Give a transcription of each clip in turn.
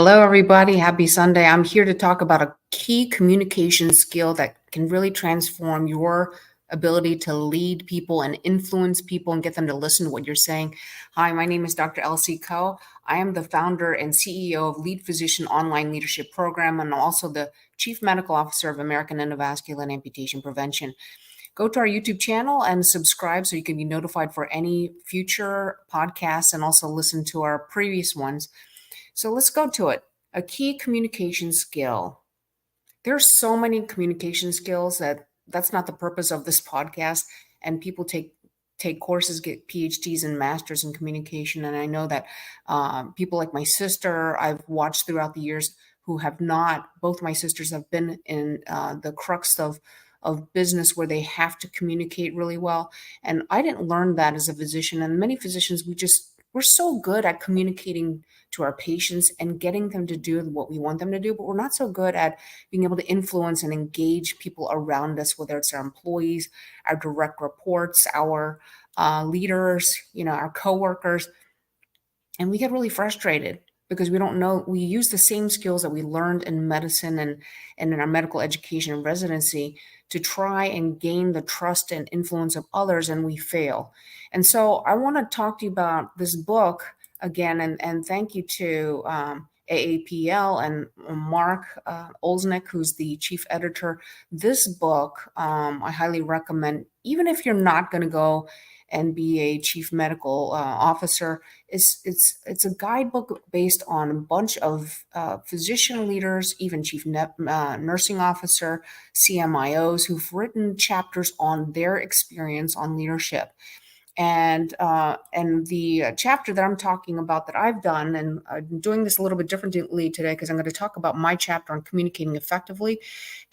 Hello, everybody. Happy Sunday. I'm here to talk about a key communication skill that can really transform your ability to lead people and influence people and get them to listen to what you're saying. Hi, my name is Dr. Elsie. I am the founder and CEO of Lead Physician Online Leadership Program and also the Chief Medical Officer of American Endovascular and Amputation Prevention. Go to our YouTube channel and subscribe so you can be notified for any future podcasts and also listen to our previous ones. So let's go to it. A key communication skill. There's so many communication skills that's not the purpose of this podcast. And people take courses, get PhDs and masters in communication. And I know that people like my sister, I've watched throughout the years who have not. Both my sisters have been in the crux of business where they have to communicate really well. And I didn't learn that as a physician. And many physicians, we're so good at communicating to our patients and getting them to do what we want them to do, but we're not so good at being able to influence and engage people around us, whether it's our employees, our direct reports, our leaders, our coworkers. And we get really frustrated because we don't know, we use the same skills that we learned in medicine and in our medical education and residency to try and gain the trust and influence of others, and we fail. And so I want to talk to you about this book again, and thank you to AAPL and Mark Olsnick, who's the chief editor. This book, I highly recommend, even if you're not going to go and be a chief medical officer. It's a guidebook based on a bunch of physician leaders, even chief nursing officer, CMIOs, who've written chapters on their experience on leadership. And the chapter that I'm talking about that I've done, and I'm doing this a little bit differently today because I'm going to talk about my chapter on communicating effectively.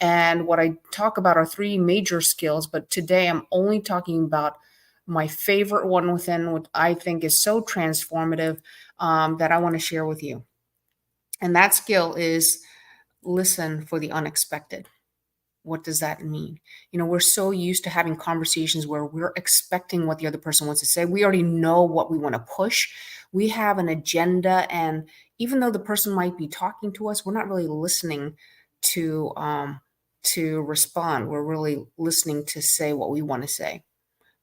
And what I talk about are three major skills, but today I'm only talking about my favorite one within, what I think is so transformative, that I want to share with you. And that skill is listen for the unexpected. What does that mean? We're so used to having conversations where we're expecting what the other person wants to say. We already know what we want to push. We have an agenda. And even though the person might be talking to us, we're not really listening to respond. We're really listening to say what we want to say,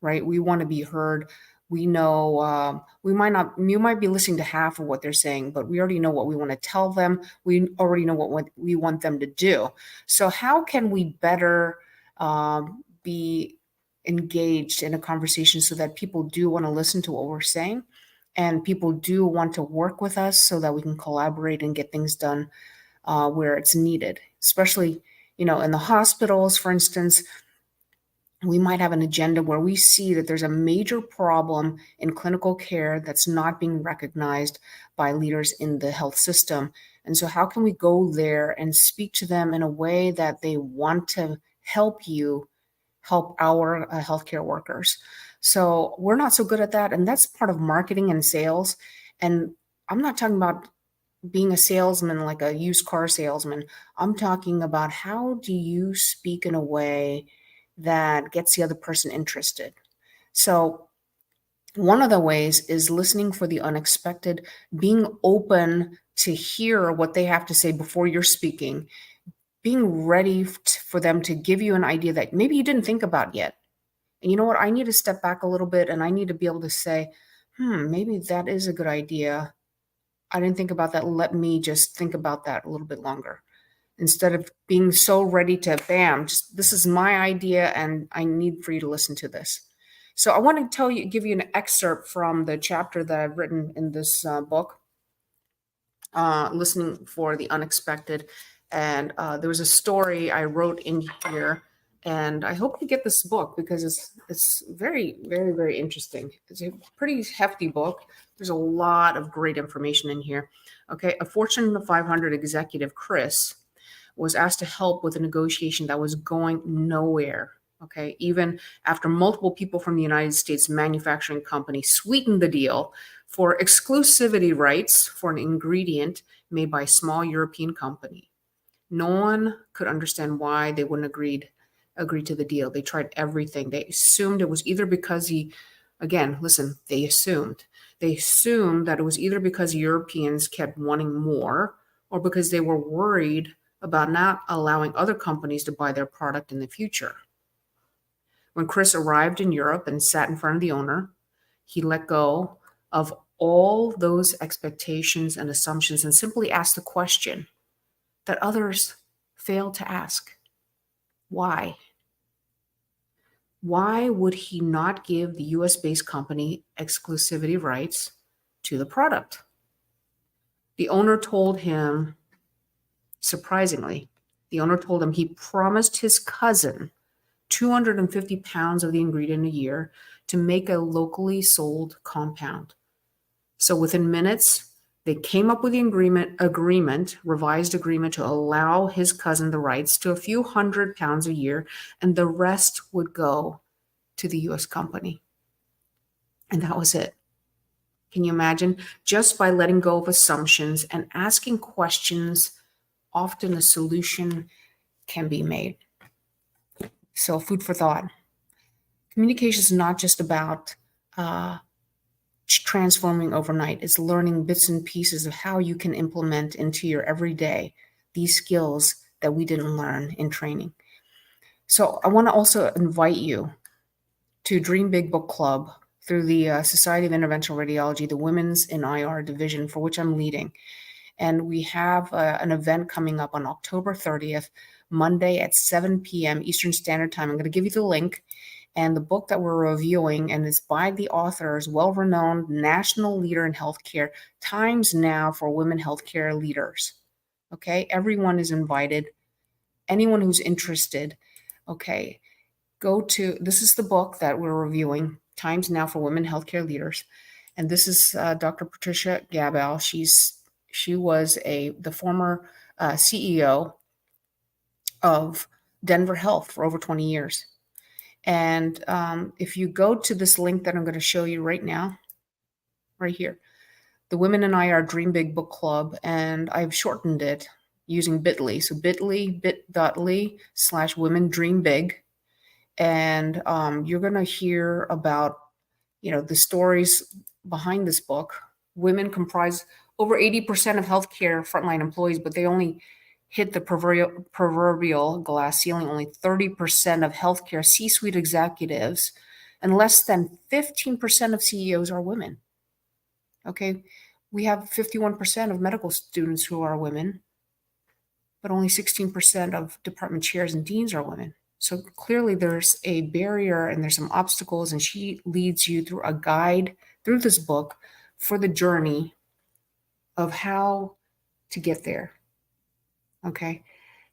right? We want to be heard. We know you might be listening to half of what they're saying, but we already know what we want to tell them. We already know what we want them to do. So how can we better be engaged in a conversation so that people do want to listen to what we're saying and people do want to work with us so that we can collaborate and get things done where it's needed, especially, in the hospitals, for instance. We might have an agenda where we see that there's a major problem in clinical care that's not being recognized by leaders in the health system. And so how can we go there and speak to them in a way that they want to help our healthcare workers? So we're not so good at that. And that's part of marketing and sales. And I'm not talking about being a salesman, like a used car salesman. I'm talking about how do you speak in a way that gets the other person interested. So one of the ways is listening for the unexpected, being open to hear what they have to say before you're speaking, being ready for them to give you an idea that maybe you didn't think about yet. And you know what? I need to step back a little bit and I need to be able to say, maybe that is a good idea. I didn't think about that. Let me just think about that a little bit longer. Instead of being so ready to this is my idea and I need for you to listen to this. So I want to give you an excerpt from the chapter that I've written in this book, Listening for the Unexpected. And there was a story I wrote in here, and I hope you get this book because it's very, very, very interesting. It's a pretty hefty book. There's a lot of great information in here. Okay, a Fortune 500 executive, Chris, was asked to help with a negotiation that was going nowhere. Okay, even after multiple people from the United States manufacturing company sweetened the deal for exclusivity rights for an ingredient made by a small European company. No one could understand why they wouldn't agree to the deal. They tried everything. They assumed it was either because they assumed that it was either because Europeans kept wanting more, or because they were worried about not allowing other companies to buy their product in the future. When Chris arrived in Europe and sat in front of the owner, he let go of all those expectations and assumptions and simply asked the question that others failed to ask. Why? Why would he not give the US-based company exclusivity rights to the product? The owner told him, surprisingly, he promised his cousin 250 pounds of the ingredient a year to make a locally sold compound. So within minutes, they came up with the revised agreement to allow his cousin the rights to a few hundred pounds a year, and the rest would go to the US company. And that was it. Can you imagine? Just by letting go of assumptions and asking questions, often a solution can be made. So, food for thought. Communication is not just about transforming overnight. It's learning bits and pieces of how you can implement into your everyday these skills that we didn't learn in training. So I want to also invite you to Dream Big Book Club through the Society of Interventional Radiology, the Women's in IR division, for which I'm leading. And we have an event coming up on October 30th, Monday at 7 p.m. Eastern Standard Time. I'm going to give you the link. And the book that we're reviewing, and it's by the author's well-renowned national leader in healthcare, Times Now for Women Healthcare Leaders. Okay, everyone is invited. Anyone who's interested, okay, this is the book that we're reviewing, Times Now for Women Healthcare Leaders. And this is Dr. Patricia Gabel. She was the former CEO of Denver Health for over 20 years. And if you go to this link that I'm going to show you right now, right here, the Women in IR Dream Big Book Club, and I've shortened it using bit.ly. So bit.ly/women dream big. And you're going to hear about, the stories behind this book. Women comprise over 80% of healthcare frontline employees, but they only hit the proverbial glass ceiling. Only 30% of healthcare C-suite executives and less than 15% of CEOs are women. Okay, we have 51% of medical students who are women, but only 16% of department chairs and deans are women. So clearly there's a barrier and there's some obstacles, and she leads you through a guide through this book for the journey of how to get there. Okay,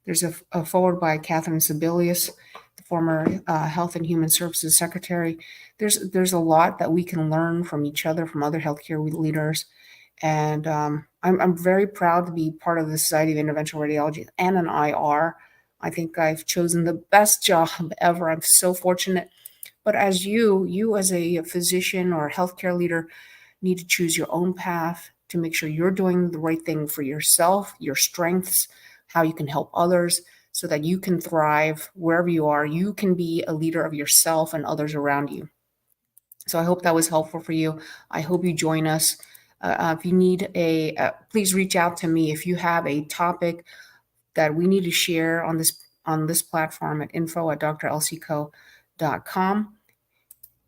there's a foreword by Catherine Sebelius, the former Health and Human Services Secretary. There's a lot that we can learn from each other, from other healthcare leaders. And I'm very proud to be part of the Society of Interventional Radiology and an IR. I think I've chosen the best job ever. I'm so fortunate. But as you as a physician or a healthcare leader need to choose your own path to make sure you're doing the right thing for yourself, your strengths, how you can help others so that you can thrive wherever you are. You can be a leader of yourself and others around you. So I hope that was helpful for you. I hope you join us. If you need please reach out to me if you have a topic that we need to share on this platform at info@drelsieco.com.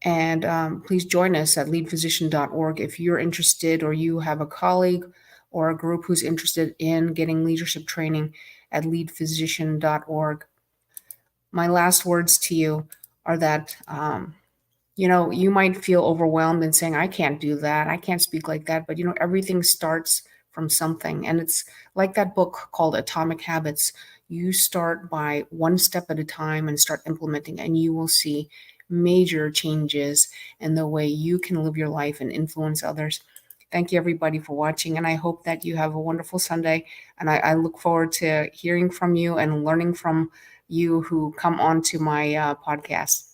And please join us at leadphysician.org if you're interested, or you have a colleague or a group who's interested in getting leadership training at leadphysician.org. My last words to you are that, you might feel overwhelmed and saying, I can't do that. I can't speak like that. But, everything starts from something. And it's like that book called Atomic Habits. You start by one step at a time and start implementing, and you will see major changes in the way you can live your life and influence others. Thank you, everybody, for watching, and I hope that you have a wonderful Sunday. And I look forward to hearing from you and learning from you who come onto my podcast.